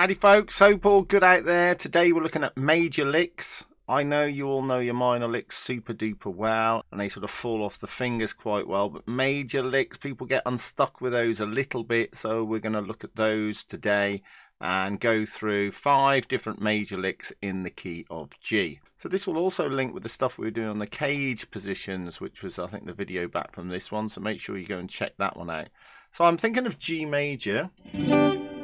Howdy folks, hope all good out there. Today we're looking at major licks. I know you all know your minor licks super duper well and they sort of fall off the fingers quite well, but major licks, people get unstuck with those a little bit, so we're going to look at those today and go through 5 different major licks in the key of G. So this will also link with the stuff we were doing on the cage positions, which was I think the video back from this one, so make sure you go and check that one out. So I'm thinking of G major.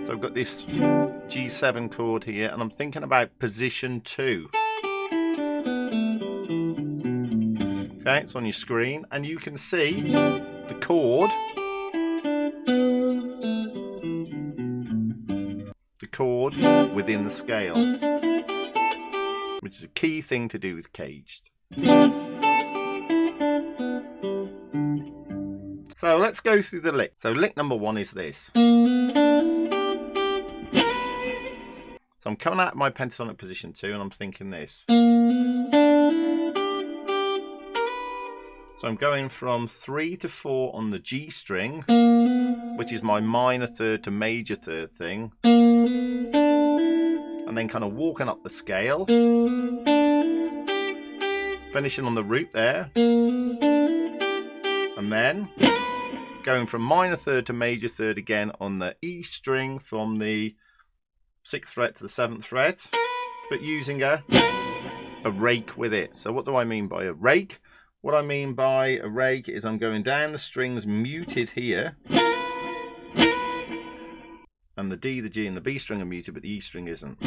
So I've got this G7 chord here and I'm thinking about position 2. Okay, it's on your screen and you can see the chord. The chord within the scale, which is a key thing to do with caged. So let's go through the lick. So lick number 1 is this. So I'm coming out of my pentatonic position 2 and I'm thinking this. So I'm going from 3 to 4 on the G string, which is my minor third to major third thing, and then kind of walking up the scale, finishing on the root there, and then going from minor third to major third again on the E string from the 6th fret to the 7th fret, but using a rake with it. So what do I mean by a rake? What I mean by a rake is I'm going down the strings muted here, and the D, the G and the B string are muted, but the E string isn't.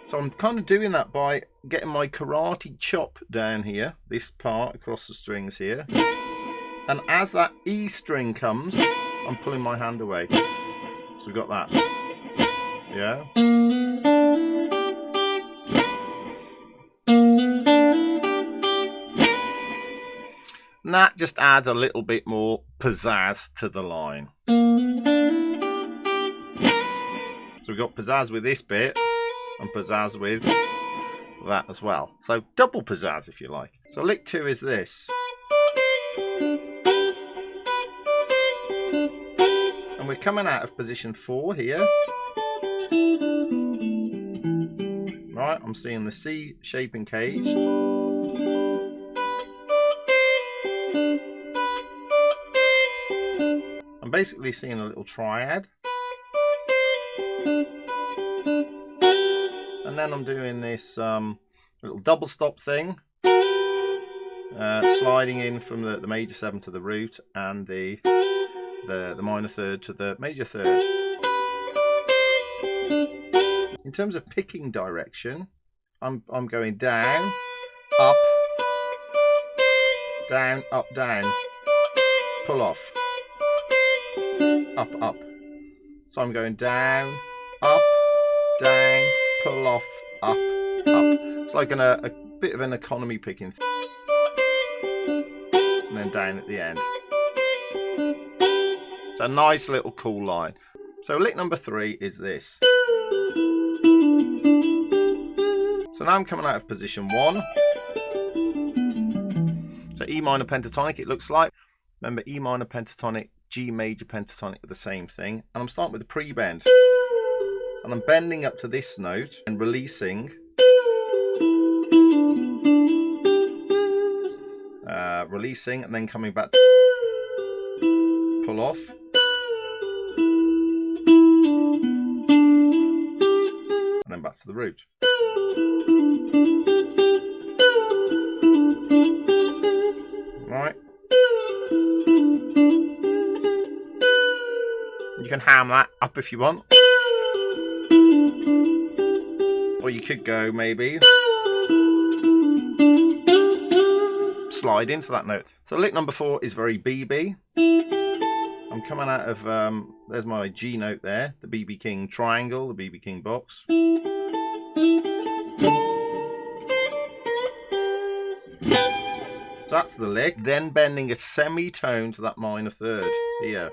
So I'm kind of doing that by getting my karate chop down here, this part across the strings here, and as that E string comes, I'm pulling my hand away. So we've got that. Yeah. And that just adds a little bit more pizzazz to the line. So we've got pizzazz with this bit and pizzazz with that as well. So double pizzazz if you like. So lick 2 is this. And we're coming out of position 4 here. Right, I'm seeing the C shaping caged. I'm basically seeing a little triad. And then I'm doing this little double stop thing. Sliding in from the major 7 to the root and the minor third to the major third. In terms of picking direction, I'm going down, up, down, up, down, pull off, up, up. So I'm going down, up, down, pull off, up, up. It's like a bit of an economy picking thing. And then down at the end. It's a nice little cool line. So lick number 3 is this. So now I'm coming out of position 1. So E minor pentatonic it looks like. Remember E minor pentatonic, G major pentatonic are the same thing. And I'm starting with a pre-bend. And I'm bending up to this note and releasing. Releasing and then coming back. Pull off. And then back to the root. Right. You can ham that up if you want. Or you could go maybe slide into that note. So lick number 4 is very BB. I'm coming out of, there's my G note there, the BB King triangle, the BB King box. So that's the lick. Then bending a semitone to that minor third here.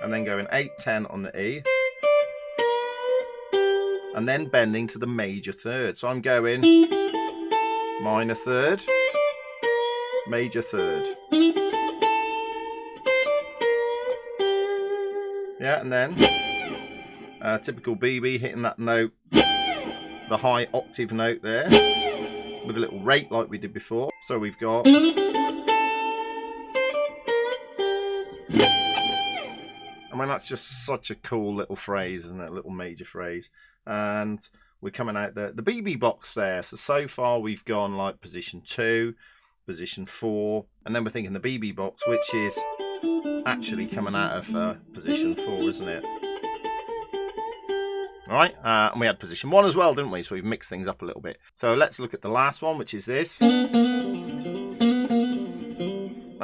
And then going 8-10 on the E. And then bending to the major third. So I'm going minor third, major third. Yeah, and then typical BB hitting that note, the high octave note there, with a little rate like we did before. So we've got... I mean, that's just such a cool little phrase, isn't it? A little major phrase. And we're coming out the BB box there. So far we've gone like position 2, position 4, and then we're thinking the BB box, which is actually coming out of position 4, isn't it? All right, and we had position 1 as well, didn't we? So we've mixed things up a little bit. So let's look at the last one, which is this. Now,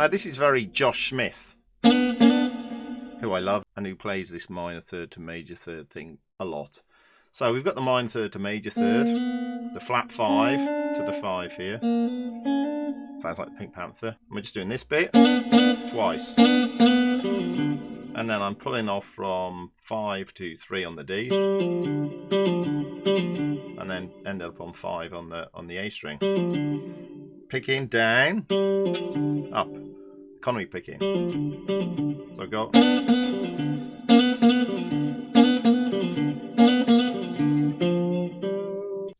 this is very Josh Smith, who I love, and who plays this minor third to major third thing a lot. So we've got the minor third to major third, the flat 5 to the 5 here. Sounds like the Pink Panther. And we're just doing this bit twice. And then I'm pulling off from 5 to 3 on the D. And then end up on 5 on the A string. Picking down, up. Economy picking. So I've got...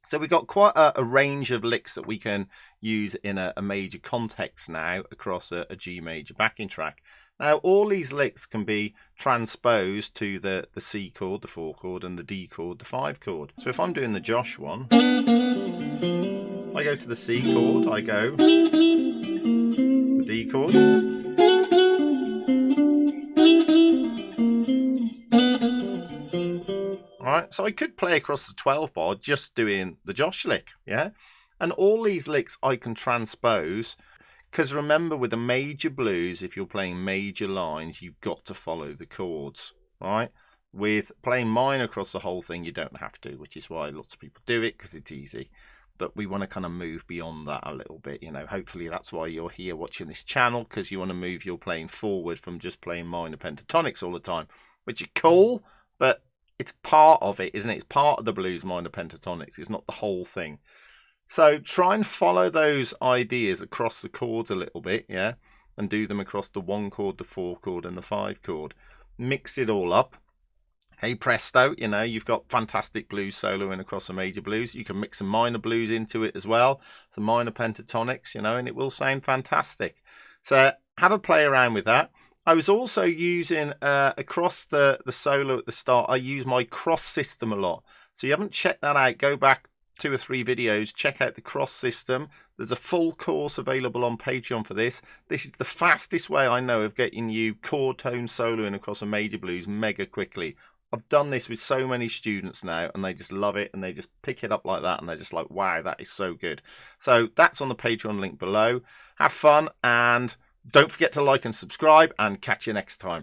So we've got quite a range of licks that we can use in a major context now across a G major backing track. Now, all these licks can be transposed to the C chord, the 4 chord, and the D chord, the 5 chord. So if I'm doing the Josh one, I go to the C chord, I go the D chord, Right, so I could play across the 12 bar just doing the Josh lick, yeah? And all these licks I can transpose, because remember with the major blues, if you're playing major lines, you've got to follow the chords, right? With playing minor across the whole thing, you don't have to, which is why lots of people do it, because it's easy. But we want to kind of move beyond that a little bit, you know. Hopefully that's why you're here watching this channel, because you want to move your playing forward from just playing minor pentatonics all the time, which is cool, but it's part of it, isn't it? It's part of the blues minor pentatonics. It's not the whole thing. So try and follow those ideas across the chords a little bit, yeah? And do them across the 1 chord, the 4 chord, and the 5 chord. Mix it all up. Hey presto, you know, you've got fantastic blues soloing across the major blues. You can mix some minor blues into it as well. Some minor pentatonics, you know, and it will sound fantastic. So have a play around with that. I was also using, across the solo at the start, I use my cross system a lot. So you haven't checked that out, go back 2 or 3 videos, check out the cross system. There's a full course available on Patreon for this. This is the fastest way I know of getting you chord tone soloing across a major blues mega quickly. I've done this with so many students now, and they just love it, and they just pick it up like that, and they're just like, wow, that is so good. So that's on the Patreon link below. Have fun, and don't forget to like and subscribe, and catch you next time.